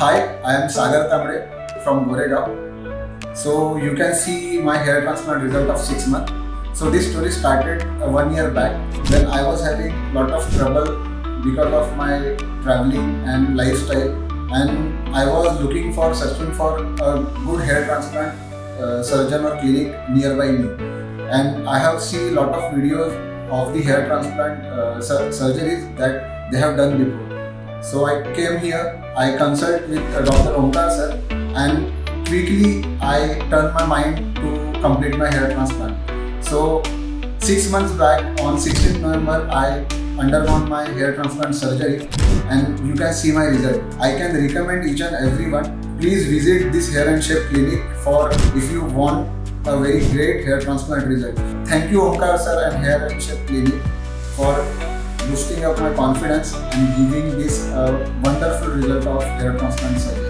Hi, I am Sagar Tambde from Goregaon. So you can see my hair transplant result of 6 months. So this story started 1 year back when I was having lot of trouble because of my traveling and lifestyle, and I was searching for a good hair transplant surgeon or clinic nearby me. And I have seen lot of videos of the hair transplant surgeries that they have done before. So I came here, I consult with Dr. Omkar sir, and quickly I turned my mind to complete my hair transplant. So 6 months back on 16th November, I undergone my hair transplant surgery, and you can see my result. I can recommend each and everyone, please visit this hair and shape clinic for if you want a very great hair transplant result. Thank you Omkar sir and hair and shape clinic for boosting up my confidence and giving this wonderful result of hair transplant surgery.